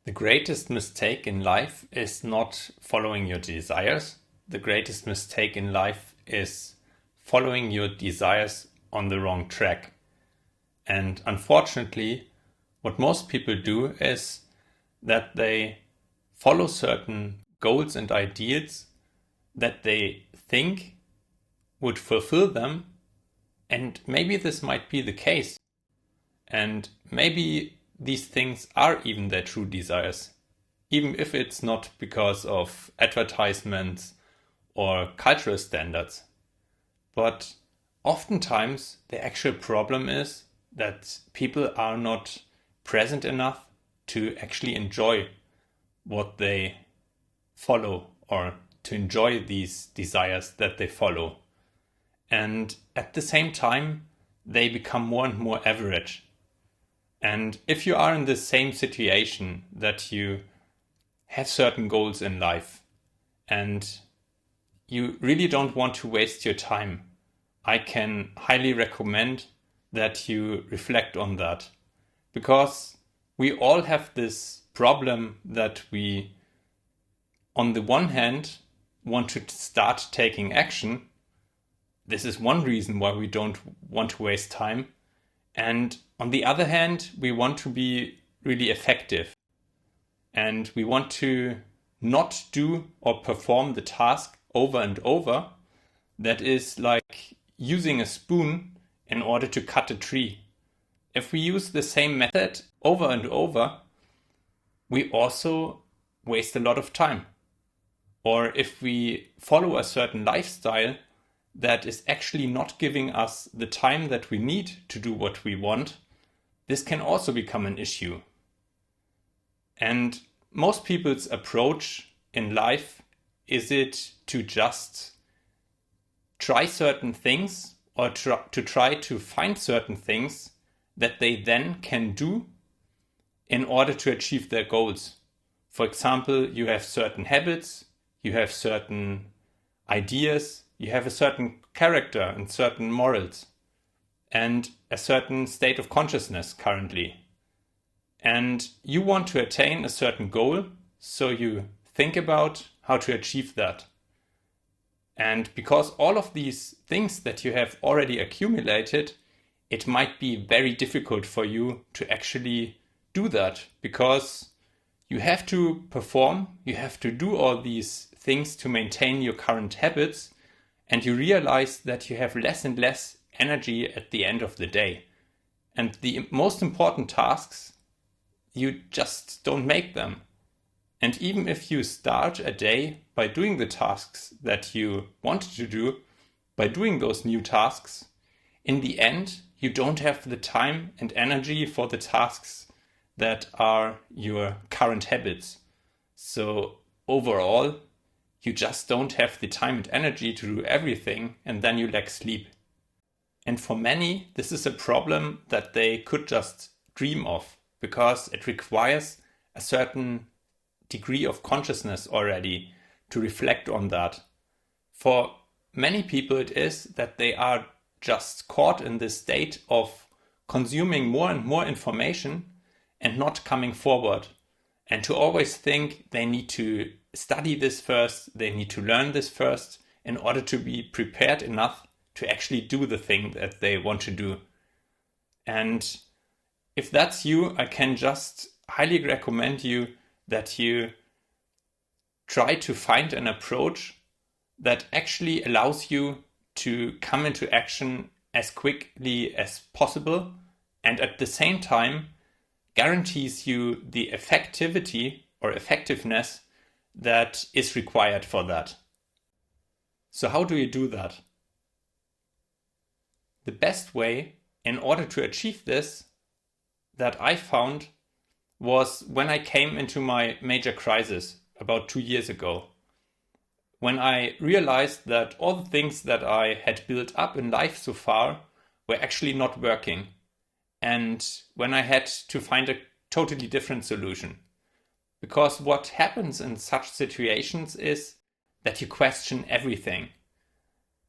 The greatest mistake in life is not following your desires. The greatest mistake in life is following your desires on the wrong track. And unfortunately, what most people do is that they follow certain goals and ideals that they think would fulfill them. And maybe this might be the case. And maybe these things are even their true desires, even if it's not because of advertisements or cultural standards. But oftentimes the actual problem is that people are not present enough to actually enjoy what they follow or to enjoy these desires that they follow. And at the same time, they become more and more average. And if you are in the same situation that you have certain goals in life and you really don't want to waste your time, I can highly recommend that you reflect on that. Because we all have this problem that we, on the one hand, want to start taking action. This is one reason why we don't want to waste time. And on the other hand, we want to be really effective. And we want to not do or perform the task over and over. That is like using a spoon in order to cut a tree. If we use the same method over and over, we also waste a lot of time. Or if we follow a certain lifestyle that is actually not giving us the time that we need to do what we want, this can also become an issue. And most people's approach in life is it to just try certain things or to try to find certain things that they then can do in order to achieve their goals. For example, you have certain habits, you have certain ideas, you have a certain character and certain morals and a certain state of consciousness currently. And you want to attain a certain goal, so you think about how to achieve that. And because all of these things that you have already accumulated, it might be very difficult for you to actually do that, because you have to perform, you have to do all these things to maintain your current habits, and you realize that you have less and less energy at the end of the day. And the most important tasks, you just don't make them. And even if you start a day by doing the tasks that you wanted to do, by doing those new tasks, in the end, you don't have the time and energy for the tasks that are your current habits. So overall, you just don't have the time and energy to do everything, and then you lack sleep. And for many, this is a problem that they could just dream of, because it requires a certain degree of consciousness already to reflect on that. For many people, it is that they are just caught in this state of consuming more and more information and not coming forward, and to always think they need to study this first, they need to learn this first in order to be prepared enough to actually do the thing that they want to do. And if that's you, I can just highly recommend you that you try to find an approach that actually allows you to come into action as quickly as possible, and at the same time guarantees you the effectivity or effectiveness that is required for that. So how do you do that? The best way in order to achieve this that I found was when I came into my major crisis about 2 years ago. When I realized that all the things that I had built up in life so far were actually not working. And when I had to find a totally different solution. Because what happens in such situations is that you question everything.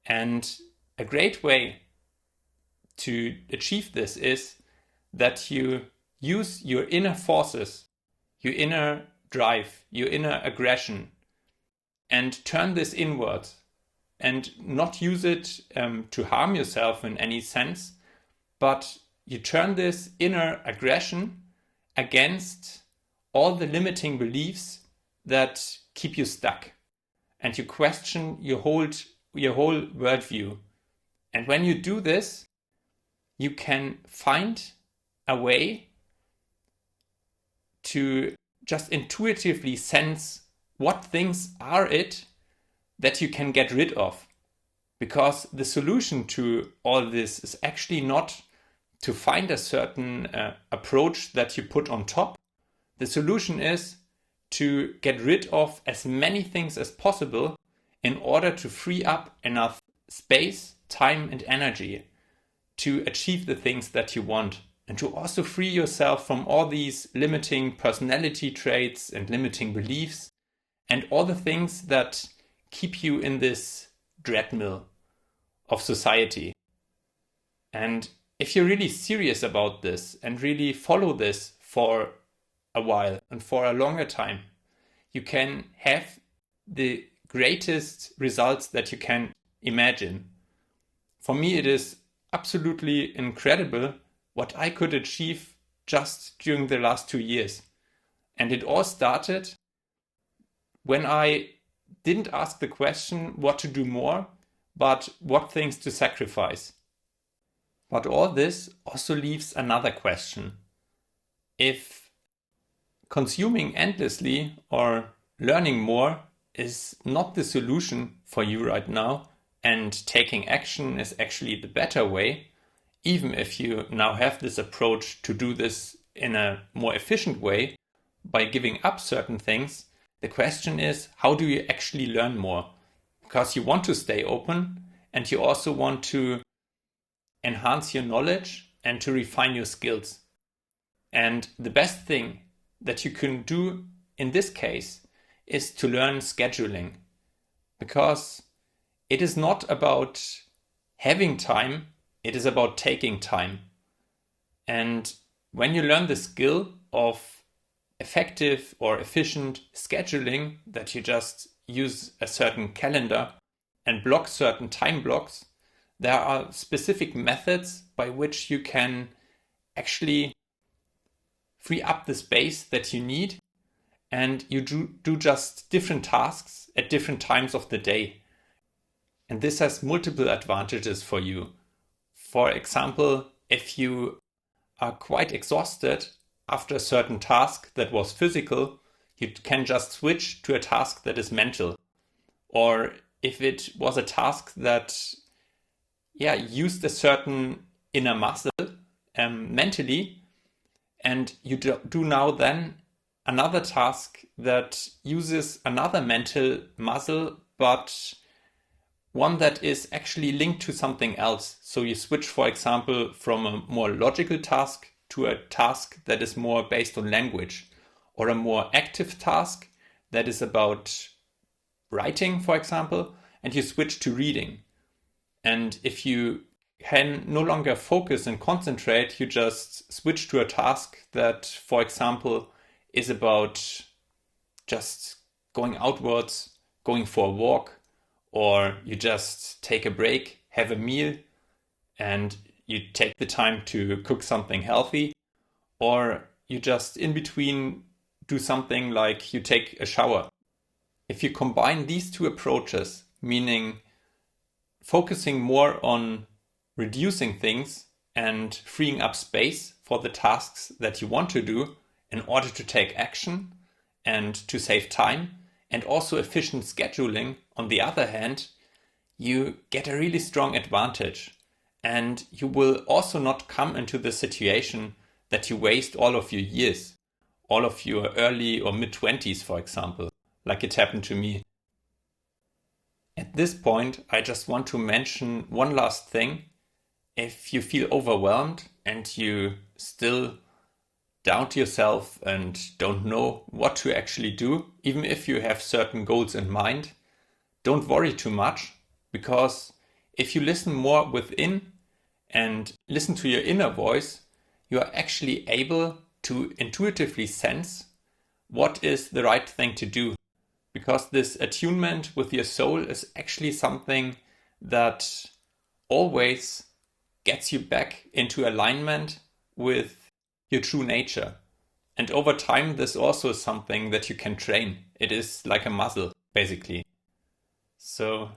And a great way to achieve this is that you use your inner forces your inner drive, your inner aggression, and turn this inwards and not use it to harm yourself in any sense, but you turn this inner aggression against all the limiting beliefs that keep you stuck, and you question your whole worldview. And when you do this, you can find a way to just intuitively sense what things are it that you can get rid of. Because the solution to all this is actually not to find a certain approach that you put on top. The solution is to get rid of as many things as possible in order to free up enough space, time, and energy to achieve the things that you want, and to also free yourself from all these limiting personality traits and limiting beliefs and all the things that keep you in this treadmill of society. And if you're really serious about this and really follow this for a while and for a longer time, you can have the greatest results that you can imagine. For me, it is absolutely incredible what I could achieve just during the last 2 years. And it all started when I didn't ask the question what to do more, but what things to sacrifice. But all this also leaves another question. If consuming endlessly or learning more is not the solution for you right now, and taking action is actually the better way, even if you now have this approach to do this in a more efficient way by giving up certain things, the question is, how do you actually learn more? Because you want to stay open and you also want to enhance your knowledge and to refine your skills. And the best thing that you can do in this case is to learn scheduling, because it is not about having time, it is about taking time. And when you learn the skill of effective or efficient scheduling, that you just use a certain calendar and block certain time blocks, there are specific methods by which you can actually free up the space that you need, and you do just different tasks at different times of the day. And this has multiple advantages for you. For example, if you are quite exhausted after a certain task that was physical, you can just switch to a task that is mental. Or if it was a task that used a certain inner muscle mentally, and you do now then another task that uses another mental muscle, but one that is actually linked to something else. So you switch, for example, from a more logical task to a task that is more based on language, or a more active task that is about writing, for example, and you switch to reading. And if you can no longer focus and concentrate, you just switch to a task that, for example, is about just going outwards, going for a walk, or you just take a break, have a meal, and you take the time to cook something healthy, or you just in between do something like you take a shower. If you combine these two approaches, meaning focusing more on reducing things and freeing up space for the tasks that you want to do in order to take action and to save time, and also efficient scheduling on the other hand, you get a really strong advantage. And you will also not come into the situation that you waste all of your years, all of your early or mid-20s, for example, like it happened to me. At this point, I just want to mention one last thing. If you feel overwhelmed and you still doubt yourself and don't know what to actually do, even if you have certain goals in mind, don't worry too much, because if you listen more within and listen to your inner voice, you are actually able to intuitively sense what is the right thing to do. Because this attunement with your soul is actually something that always gets you back into alignment with your true nature. And over time, this also is something that you can train. It is like a muscle, basically. So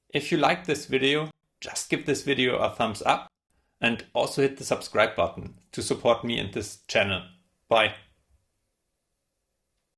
if you like this video, just give this video a thumbs up and also hit the subscribe button to support me and this channel. Bye.